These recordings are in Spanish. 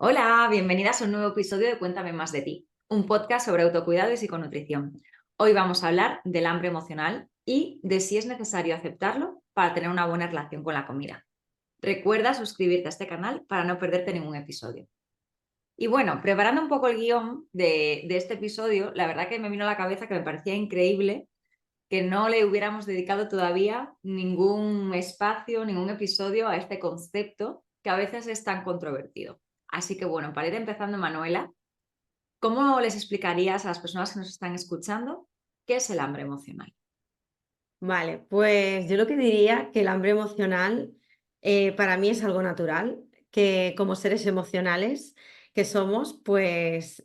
Hola, bienvenidas a un nuevo episodio de Cuéntame más de ti, un podcast sobre autocuidado y psiconutrición. Hoy vamos a hablar del hambre emocional y de si es necesario aceptarlo para tener una buena relación con la comida. Recuerda suscribirte a este canal para no perderte ningún episodio. Y bueno, preparando un poco el guión de este episodio, la verdad que me vino a la cabeza que me parecía increíble que no le hubiéramos dedicado todavía ningún espacio, ningún episodio a este concepto que a veces es tan controvertido. Así que bueno, para ir empezando, Manuela, ¿cómo les explicarías a las personas que nos están escuchando qué es el hambre emocional? Vale, pues yo lo que diría que el hambre emocional para mí es algo natural, que como seres emocionales que somos, pues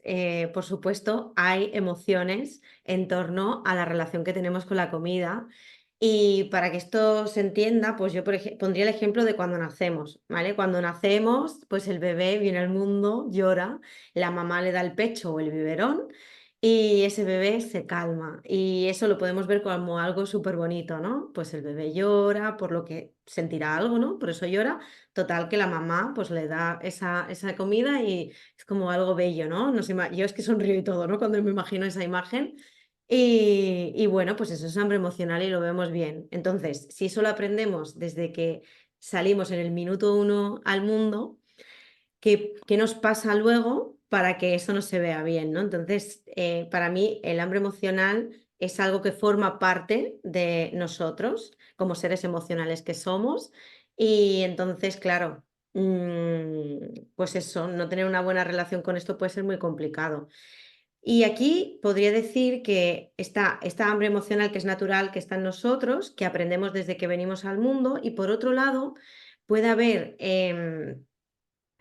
por supuesto hay emociones en torno a la relación que tenemos con la comida. Y para que esto se entienda, pues yo pondría el ejemplo de cuando nacemos, ¿vale? Cuando nacemos, pues el bebé viene al mundo, llora, la mamá le da el pecho o el biberón y ese bebé se calma y eso lo podemos ver como algo súper bonito, ¿no? Pues el bebé llora, por lo que sentirá algo, ¿no? Por eso llora. Total, que la mamá pues le da esa comida y es como algo bello, ¿no? Yo es que sonrío y todo, ¿no? Cuando me imagino esa imagen. Y bueno, pues eso es hambre emocional y lo vemos bien. Entonces, si eso lo aprendemos desde que salimos en el minuto uno al mundo, qué nos pasa luego para que eso no se vea bien, ¿no? Entonces, para mí el hambre emocional es algo que forma parte de nosotros como seres emocionales que somos y entonces, claro, pues eso, no tener una buena relación con esto puede ser muy complicado. Y aquí podría decir que está esta hambre emocional que es natural, que está en nosotros, que aprendemos desde que venimos al mundo y por otro lado puede haber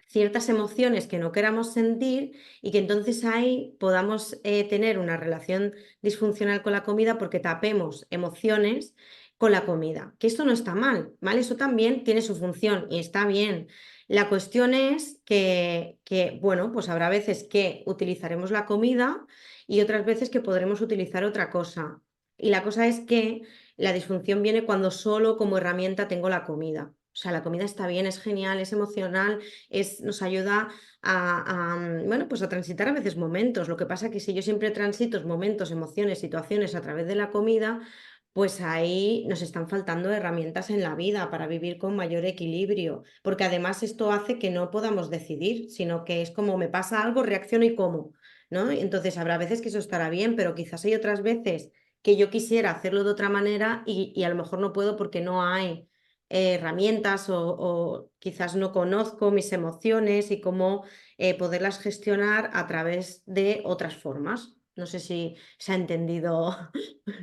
ciertas emociones que no queramos sentir y que entonces ahí podamos tener una relación disfuncional con la comida porque tapemos emociones con la comida. Que esto no está mal, ¿vale? Eso también tiene su función y está bien. La cuestión es que, bueno, pues habrá veces que utilizaremos la comida y otras veces que podremos utilizar otra cosa. Y la cosa es que la disfunción viene cuando solo como herramienta tengo la comida. O sea, la comida está bien, es genial, es emocional, nos ayuda bueno, pues a transitar a veces momentos. Lo que pasa que si yo siempre transito momentos, emociones, situaciones a través de la comida, pues ahí nos están faltando herramientas en la vida para vivir con mayor equilibrio, porque además esto hace que no podamos decidir, sino que es como me pasa algo, reacciono y como, ¿no? Entonces habrá veces que eso estará bien, pero quizás hay otras veces que yo quisiera hacerlo de otra manera y a lo mejor no puedo porque no hay herramientas o quizás no conozco mis emociones y cómo poderlas gestionar a través de otras formas. No sé si se ha entendido.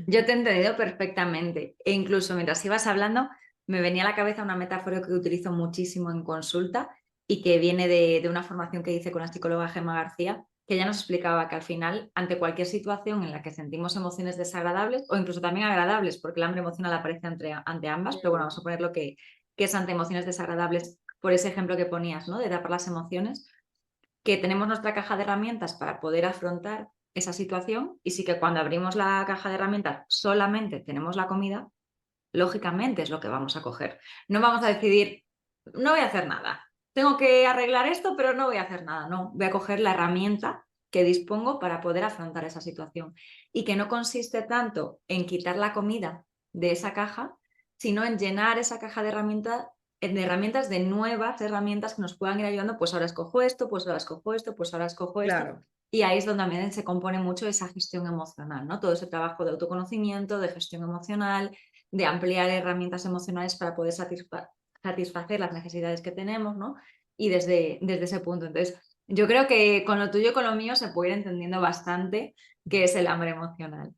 Yo te he entendido perfectamente e incluso mientras ibas hablando me venía a la cabeza una metáfora que utilizo muchísimo en consulta y que viene de una formación que hice con la psicóloga Gemma García, que ella nos explicaba que al final, ante cualquier situación en la que sentimos emociones desagradables o incluso también agradables, porque el hambre emocional aparece ante ambas, pero bueno, vamos a poner lo que es ante emociones desagradables por ese ejemplo que ponías, ¿no? De tapar las emociones, que tenemos nuestra caja de herramientas para poder afrontar esa situación y sí que cuando abrimos la caja de herramientas solamente tenemos la comida, lógicamente es lo que vamos a coger. No vamos a decidir, no voy a hacer nada, tengo que arreglar esto, pero no voy a hacer nada, no, voy a coger la herramienta que dispongo para poder afrontar esa situación y que no consiste tanto en quitar la comida de esa caja, sino en llenar esa caja de herramientas, de nuevas herramientas que nos puedan ir ayudando, pues ahora escojo esto, pues ahora escojo esto, pues ahora escojo esto. Claro. Y ahí es donde también se compone mucho esa gestión emocional, ¿no? Todo ese trabajo de autoconocimiento, de gestión emocional, de ampliar herramientas emocionales para poder satisfacer las necesidades que tenemos, ¿no? Y desde ese punto. Entonces, yo creo que con lo tuyo y con lo mío se puede ir entendiendo bastante qué es el hambre emocional.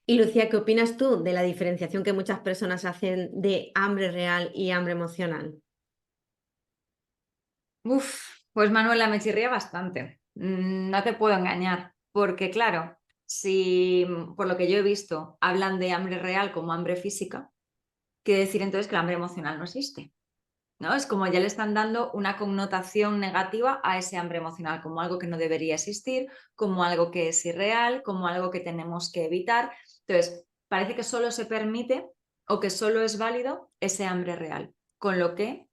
Y Lucía, ¿qué opinas tú de la diferenciación que muchas personas hacen de hambre real y hambre emocional? Pues Manuela, me chirría bastante. No te puedo engañar, porque claro, si por lo que yo he visto hablan de hambre real como hambre física, quiere decir entonces que el hambre emocional no existe, ¿no? Es como ya le están dando una connotación negativa a ese hambre emocional, como algo que no debería existir, como algo que es irreal, como algo que tenemos que evitar. Entonces, parece que solo se permite o que solo es válido ese hambre real, con lo que,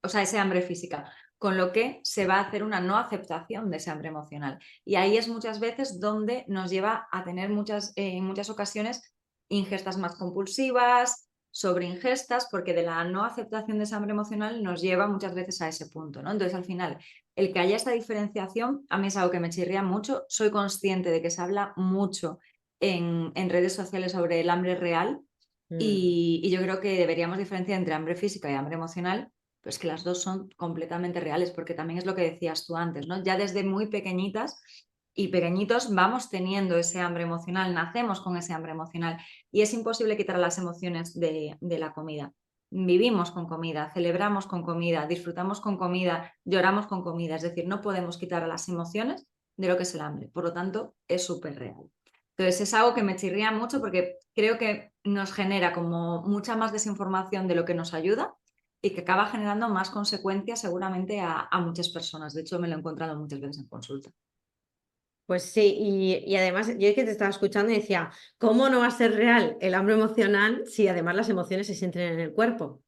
o sea, ese hambre física. con lo que se va a hacer una no aceptación de ese hambre emocional. Y ahí es muchas veces donde nos lleva a tener en muchas ocasiones ingestas más compulsivas, sobreingestas, porque de la no aceptación de ese hambre emocional nos lleva muchas veces a ese punto, ¿no? Entonces, al final, el que haya esta diferenciación, a mí es algo que me chirría mucho. Soy consciente de que se habla mucho en redes sociales sobre el hambre real Mm. y yo creo que deberíamos diferenciar entre hambre física y hambre emocional, pues que las dos son completamente reales, porque también es lo que decías tú antes, ¿no? Ya desde muy pequeñitas y pequeñitos vamos teniendo ese hambre emocional, nacemos con ese hambre emocional y es imposible quitar las emociones de la comida. Vivimos con comida, celebramos con comida, disfrutamos con comida, lloramos con comida, es decir, no podemos quitar a las emociones de lo que es el hambre, por lo tanto es súper real. Entonces es algo que me chirría mucho porque creo que nos genera como mucha más desinformación de lo que nos ayuda y que acaba generando más consecuencias seguramente a muchas personas. De hecho, me lo he encontrado muchas veces en consulta. Pues sí, y además yo es que te estaba escuchando y decía, ¿cómo no va a ser real el hambre emocional si además las emociones se sienten en el cuerpo?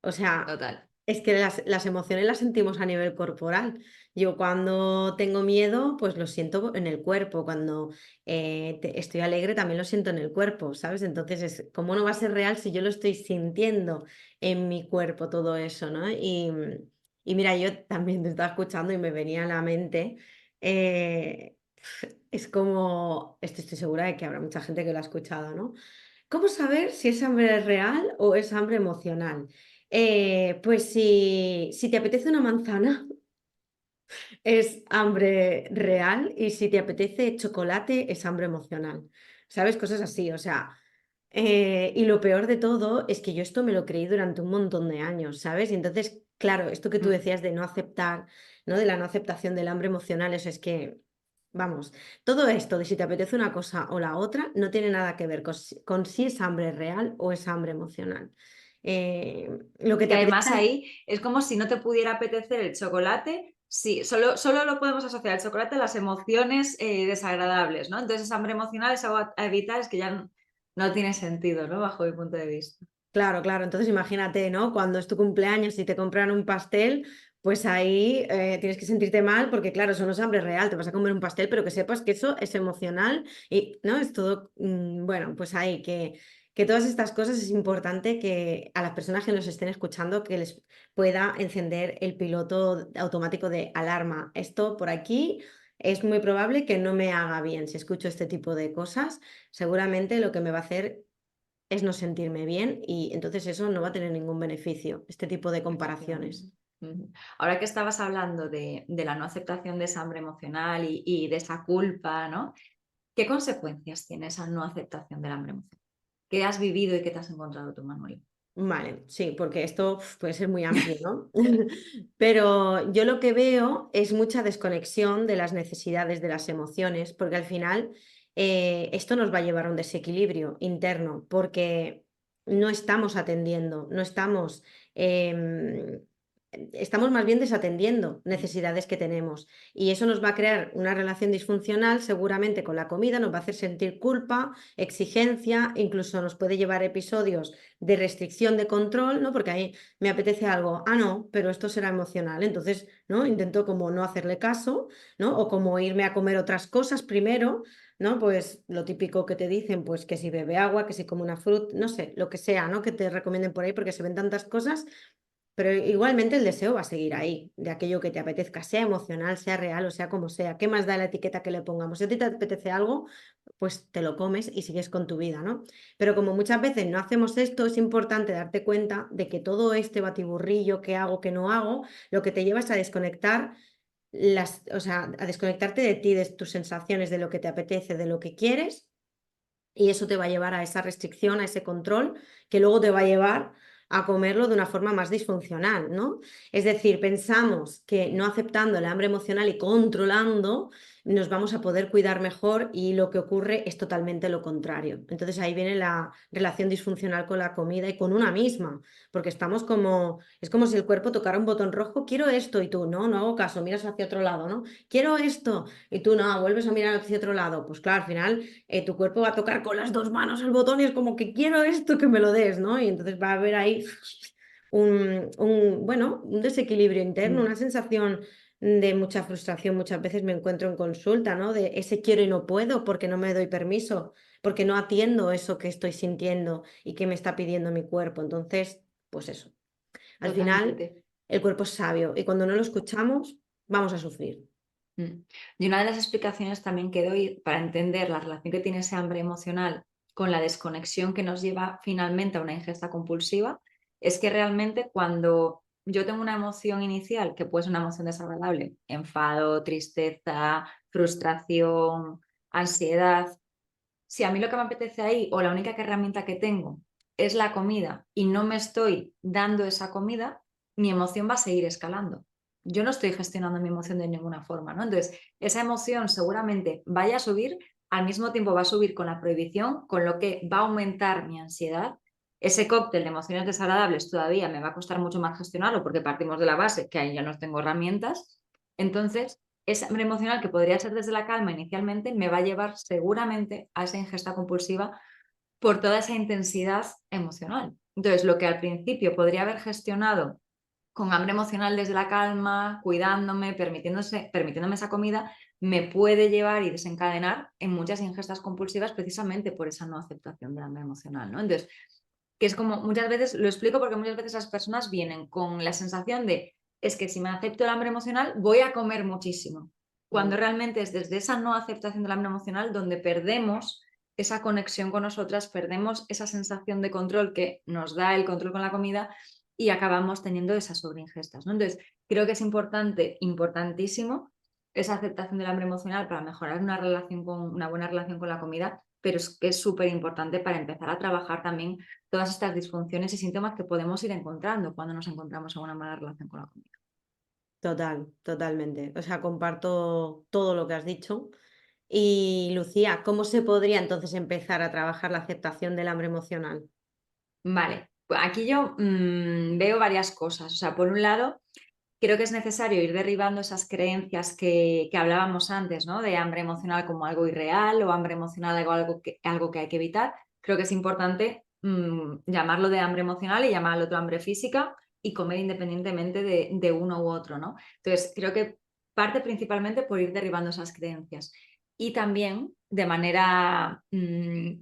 O sea, Total. es que las emociones las sentimos a nivel corporal. Yo cuando tengo miedo, pues lo siento en el cuerpo. Cuando estoy alegre, también lo siento en el cuerpo, ¿sabes? Entonces, ¿cómo no va a ser real si yo lo estoy sintiendo en mi cuerpo todo eso, ¿no? Y mira, yo también te estaba escuchando y me venía a la mente, eh, es como, estoy segura de que habrá mucha gente que lo ha escuchado, ¿no? ¿Cómo saber si es hambre real o es hambre emocional? Pues si te apetece una manzana, es hambre real y si te apetece chocolate, es hambre emocional. ¿Sabes? Cosas así, o sea, y lo peor de todo es que yo esto me lo creí durante un montón de años, ¿sabes? Y entonces, claro, esto que tú Mm. decías de no aceptar, ¿no? De la no aceptación del hambre emocional, eso es que, vamos, todo esto de si te apetece una cosa o la otra no tiene nada que ver con si es hambre real o es hambre emocional. Lo que Y te además apetece, ahí es como si no te pudiera apetecer el chocolate. Sí, solo lo podemos asociar el chocolate a las emociones desagradables, ¿no? Entonces, hambre emocional es algo a evitar, es que ya no tiene sentido, ¿no? Bajo mi punto de vista. claro, claro, entonces imagínate, ¿no? Cuando es tu cumpleaños y te compran un pastel, pues ahí tienes que sentirte mal porque, claro, eso no es hambre real, te vas a comer un pastel, pero que sepas que eso es emocional y, ¿no? Es todo, bueno, pues ahí que todas estas cosas es importante que a las personas que nos estén escuchando que les pueda encender el piloto automático de alarma. Esto por aquí es muy probable que no me haga bien. Si escucho este tipo de cosas, seguramente lo que me va a hacer es no sentirme bien y entonces eso no va a tener ningún beneficio, este tipo de comparaciones. Efectivamente. Ujú. Ahora que estabas hablando de la no aceptación de esa hambre emocional y de esa culpa, ¿no? ¿Qué consecuencias tiene esa no aceptación del hambre emocional? ¿Qué has vivido y qué te has encontrado tú, Manuel? Vale, sí, porque esto puede ser muy amplio, ¿no? Pero yo lo que veo es mucha desconexión de las necesidades de las emociones, porque al final esto nos va a llevar a un desequilibrio interno, porque no estamos atendiendo, no estamos, em, estamos más bien desatendiendo necesidades que tenemos. Y eso nos va a crear una relación disfuncional seguramente con la comida, nos va a hacer sentir culpa, exigencia, incluso nos puede llevar a episodios de restricción de control, ¿no? Porque ahí me apetece algo, ah, no, pero esto será emocional, entonces, ¿no? Intento como no hacerle caso, ¿no? O como irme a comer otras cosas primero, ¿no? Pues lo típico que te dicen, pues que si bebe agua, que si come una fruta, no sé, lo que sea, ¿no? Que te recomienden por ahí porque se ven tantas cosas, pero igualmente el deseo va a seguir ahí, de aquello que te apetezca, sea emocional, sea real o sea como sea. ¿Qué más da la etiqueta que le pongamos? Si a ti te apetece algo, pues te lo comes y sigues con tu vida, ¿no? Pero como muchas veces no hacemos esto, es importante darte cuenta de que todo este batiburrillo que hago, que no hago, lo que te lleva es a desconectar o sea, a desconectarte de ti, de tus sensaciones, de lo que te apetece, de lo que quieres, y eso te va a llevar a esa restricción, a ese control, que luego te va a llevar a comerlo de una forma más disfuncional, ¿no? Es decir, pensamos que no aceptando el hambre emocional y controlando, nos vamos a poder cuidar mejor y lo que ocurre es totalmente lo contrario. Entonces ahí viene la relación disfuncional con la comida y con una misma, porque estamos como, es como si el cuerpo tocara un botón rojo, quiero esto y tú, no, no hago caso, miras hacia otro lado, ¿no? Quiero esto y tú, no, vuelves a mirar hacia otro lado. Pues claro, al final tu cuerpo va a tocar con las dos manos el botón y es como que quiero esto que me lo des, ¿no? Y entonces va a haber ahí bueno, un desequilibrio interno, Mm. una sensación de mucha frustración. Muchas veces me encuentro en consulta, ¿no? De ese quiero y no puedo porque no me doy permiso, porque no atiendo eso que estoy sintiendo y que me está pidiendo mi cuerpo. Entonces, pues eso. Al final, Totalmente. el cuerpo es sabio y cuando no lo escuchamos, vamos a sufrir. Mm. Y una de las explicaciones también que doy para entender la relación que tiene ese hambre emocional con la desconexión que nos lleva finalmente a una ingesta compulsiva es que realmente cuando yo tengo una emoción inicial, que puede ser una emoción desagradable, enfado, tristeza, frustración, ansiedad, si a mí lo que me apetece ahí o la única herramienta que tengo es la comida y no me estoy dando esa comida, mi emoción va a seguir escalando. Yo no estoy gestionando mi emoción de ninguna forma, ¿no? Entonces, esa emoción seguramente vaya a subir, al mismo tiempo va a subir con la prohibición, con lo que va a aumentar mi ansiedad. Ese cóctel de emociones desagradables todavía me va a costar mucho más gestionarlo porque partimos de la base que ahí ya no tengo herramientas. Entonces, ese hambre emocional que podría ser desde la calma inicialmente me va a llevar seguramente a esa ingesta compulsiva por toda esa intensidad emocional. Entonces, lo que al principio podría haber gestionado con hambre emocional desde la calma, cuidándome, permitiéndome esa comida, me puede llevar y desencadenar en muchas ingestas compulsivas precisamente por esa no aceptación del hambre emocional, ¿no? Entonces, que es como muchas veces, lo explico porque muchas veces las personas vienen con la sensación de, es que si me acepto el hambre emocional, voy a comer muchísimo, cuando Mm. realmente es desde esa no aceptación del hambre emocional donde perdemos esa conexión con nosotras, perdemos esa sensación de control que nos da el control con la comida y acabamos teniendo esas sobreingestas, ¿no? Entonces, creo que es importante, importantísimo, esa aceptación del hambre emocional para mejorar una buena relación con la comida, pero es que es súper importante para empezar a trabajar también todas estas disfunciones y síntomas que podemos ir encontrando cuando nos encontramos en una mala relación con la comida. Totalmente. O sea, comparto todo lo que has dicho. Y Lucía, ¿cómo se podría entonces empezar a trabajar la aceptación del hambre emocional? Vale, pues aquí yo veo varias cosas. O sea, por un lado, creo que es necesario ir derribando esas creencias que hablábamos antes, ¿no? De hambre emocional como algo irreal o hambre emocional algo que hay que evitar. Creo que es importante llamarlo de hambre emocional y llamar al otro hambre física y comer independientemente de uno u otro, ¿no? Entonces, creo que parte principalmente por ir derribando esas creencias. Y también, de manera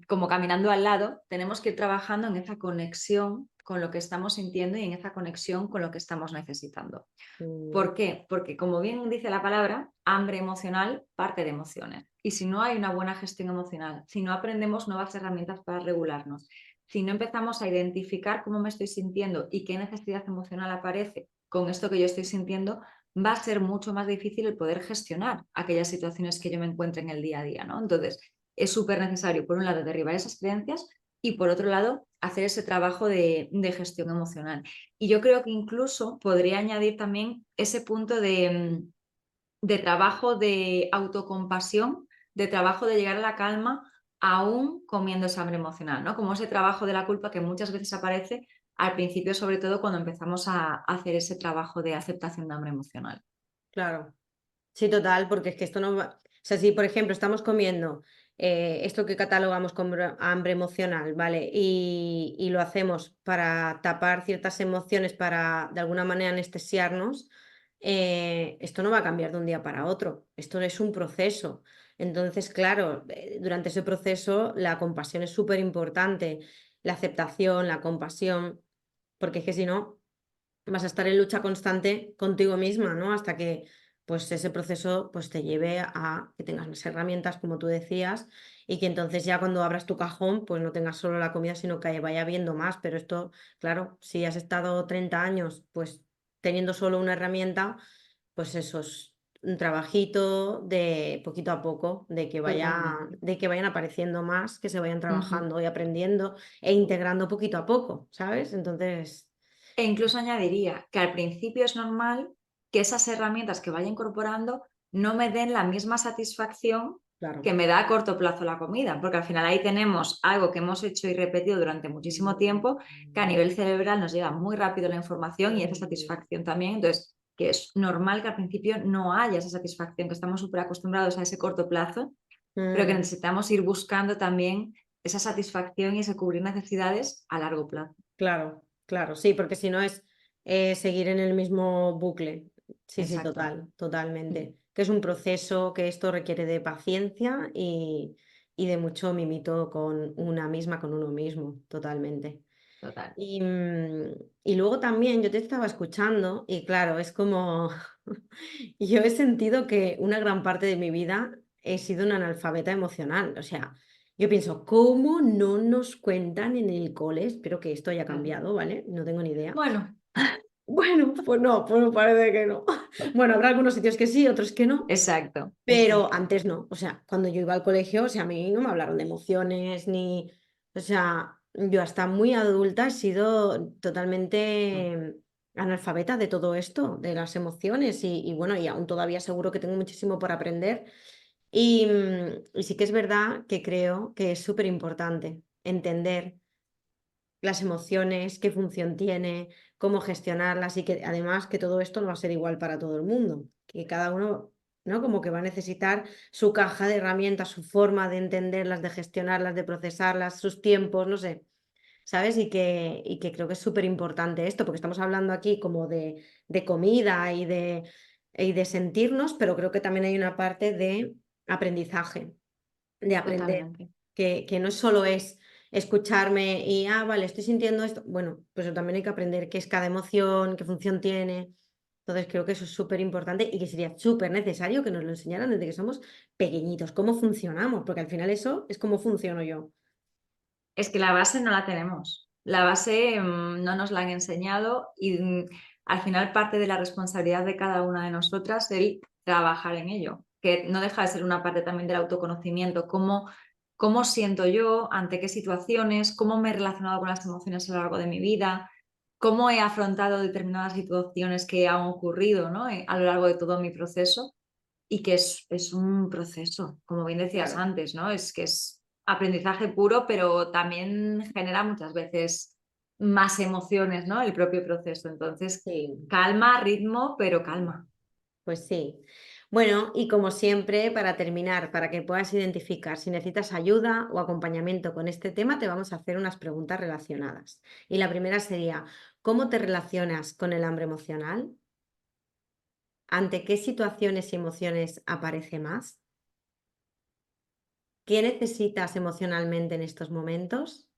como caminando al lado, tenemos que ir trabajando en esa conexión con lo que estamos sintiendo y en esa conexión con lo que estamos necesitando. Mm, ¿Por qué? Porque como bien dice la palabra, hambre emocional parte de emociones. Y si no hay una buena gestión emocional, si no aprendemos nuevas herramientas para regularnos, si no empezamos a identificar cómo me estoy sintiendo y qué necesidad emocional aparece con esto que yo estoy sintiendo, va a ser mucho más difícil el poder gestionar aquellas situaciones que yo me encuentre en el día a día, ¿no? Entonces, es súper necesario, por un lado, derribar esas creencias y, por otro lado, hacer ese trabajo de gestión emocional. Y yo creo que incluso podría añadir también ese punto de trabajo de autocompasión, de trabajo de llegar a la calma, aún comiendo esa hambre emocional, ¿no? Como ese trabajo de la culpa que muchas veces aparece al principio, sobre todo cuando empezamos a hacer ese trabajo de aceptación de hambre emocional. claro. Sí, total, porque es que esto no va. O sea, si por ejemplo estamos comiendo esto que catalogamos como hambre emocional, ¿vale? Y lo hacemos para tapar ciertas emociones, para de alguna manera anestesiarnos, esto no va a cambiar de un día para otro. Esto es un proceso. Entonces, claro, durante ese proceso la compasión es súper importante, la aceptación, la compasión, porque es que si no vas a estar en lucha constante contigo misma, ¿no? Hasta que pues ese proceso pues te lleve a que tengas más herramientas, como tú decías, y que entonces ya cuando abras tu cajón, pues no tengas solo la comida, sino que vaya viendo más. Pero esto, claro, si has estado 30 años, pues teniendo solo una herramienta, pues eso es un trabajito de poquito a poco, Totalmente. de que vayan apareciendo más, que se vayan Ujú. trabajando y aprendiendo e integrando poquito a poco, ¿sabes? Entonces, E incluso añadiría que al principio es normal que esas herramientas que vaya incorporando no me den la misma satisfacción que claro. me da a corto plazo la comida, porque al final ahí tenemos algo que hemos hecho y repetido durante muchísimo tiempo, que a nivel cerebral nos llega muy rápido la información y esa satisfacción también. Entonces, que es normal que al principio no haya esa satisfacción, que estamos súper acostumbrados a ese corto plazo, pero que Mm, necesitamos ir buscando también esa satisfacción y ese cubrir necesidades a largo plazo. claro, claro, sí, porque si no es seguir en el mismo bucle. Sí, sí, Exacto. totalmente. Que es un proceso que esto requiere de paciencia y de mucho mimito con una misma, con uno mismo, totalmente. Total. Y, y luego también yo te estaba escuchando y claro, es como yo he sentido que una gran parte de mi vida he sido una analfabeta emocional. O sea, yo pienso, ¿cómo no nos cuentan en el cole? Espero que esto haya Claro. cambiado, ¿vale? No tengo ni idea. Bueno, Bueno, pues no, pues me parece que no. Bueno, habrá algunos sitios que sí, otros que no. exacto, Pero exacto. antes no, o sea, cuando yo iba al colegio, o sea, a mí no me hablaron de emociones ni, o sea, yo hasta muy adulta he sido totalmente analfabeta de todo esto, de las emociones y bueno, y aún todavía seguro que tengo muchísimo por aprender. Y sí que es verdad que creo que es súper importante entender las emociones, qué función tiene, cómo gestionarlas y que además que todo esto no va a ser igual para todo el mundo, que cada uno, ¿no? Como que va a necesitar su caja de herramientas, su forma de entenderlas, de gestionarlas, de procesarlas, sus tiempos, no sé, ¿sabes? Y que creo que es súper importante esto, porque estamos hablando aquí como de comida y de sentirnos, pero creo que también hay una parte de aprendizaje, de aprender, Totalmente. que no solo es escucharme y, vale, estoy sintiendo esto. Bueno, pues también hay que aprender qué es cada emoción, qué función tiene. Entonces creo que eso es súper importante y que sería súper necesario que nos lo enseñaran desde que somos pequeñitos, cómo funcionamos, porque al final eso es cómo funciono yo. Es que la base no la tenemos. La base no nos la han enseñado y al final parte de la responsabilidad de cada una de nosotras el trabajar en ello, que no deja de ser una parte también del autoconocimiento, cómo siento yo, ante qué situaciones, cómo me he relacionado con las emociones a lo largo de mi vida, cómo he afrontado determinadas situaciones que han ocurrido, ¿no? A lo largo de todo mi proceso y que es un proceso, como bien decías Claro. antes, ¿no? Es que es aprendizaje puro, pero también genera muchas veces más emociones, ¿no? El propio proceso. Entonces, Sí. calma, ritmo, pero calma. Pues sí. Bueno, y como siempre, para terminar, para que puedas identificar si necesitas ayuda o acompañamiento con este tema, te vamos a hacer unas preguntas relacionadas. Y la primera sería, ¿cómo te relacionas con el hambre emocional? ¿Ante qué situaciones y emociones aparece más? ¿Qué necesitas emocionalmente en estos momentos?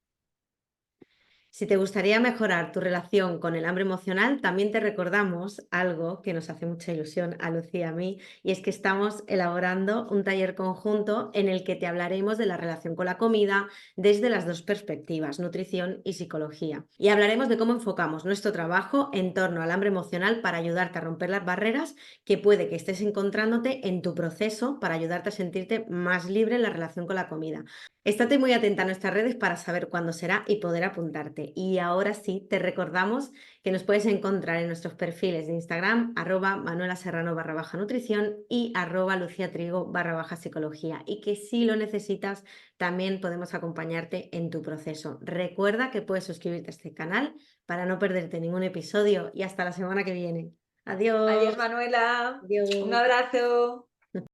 Si te gustaría mejorar tu relación con el hambre emocional, también te recordamos algo que nos hace mucha ilusión a Lucía y a mí, y es que estamos elaborando un taller conjunto en el que te hablaremos de la relación con la comida desde las dos perspectivas, nutrición y psicología. Y hablaremos de cómo enfocamos nuestro trabajo en torno al hambre emocional para ayudarte a romper las barreras que puede que estés encontrándote en tu proceso para ayudarte a sentirte más libre en la relación con la comida. Estate muy atenta a nuestras redes para saber cuándo será y poder apuntarte. Y ahora sí, te recordamos que nos puedes encontrar en nuestros perfiles de Instagram, @manuelaserrano _nutrición y @luciatrigo _psicología. Y que si lo necesitas, también podemos acompañarte en tu proceso. Recuerda que puedes suscribirte a este canal para no perderte ningún episodio y hasta la semana que viene. Adiós. Adiós, Manuela. Un Adiós. abrazo.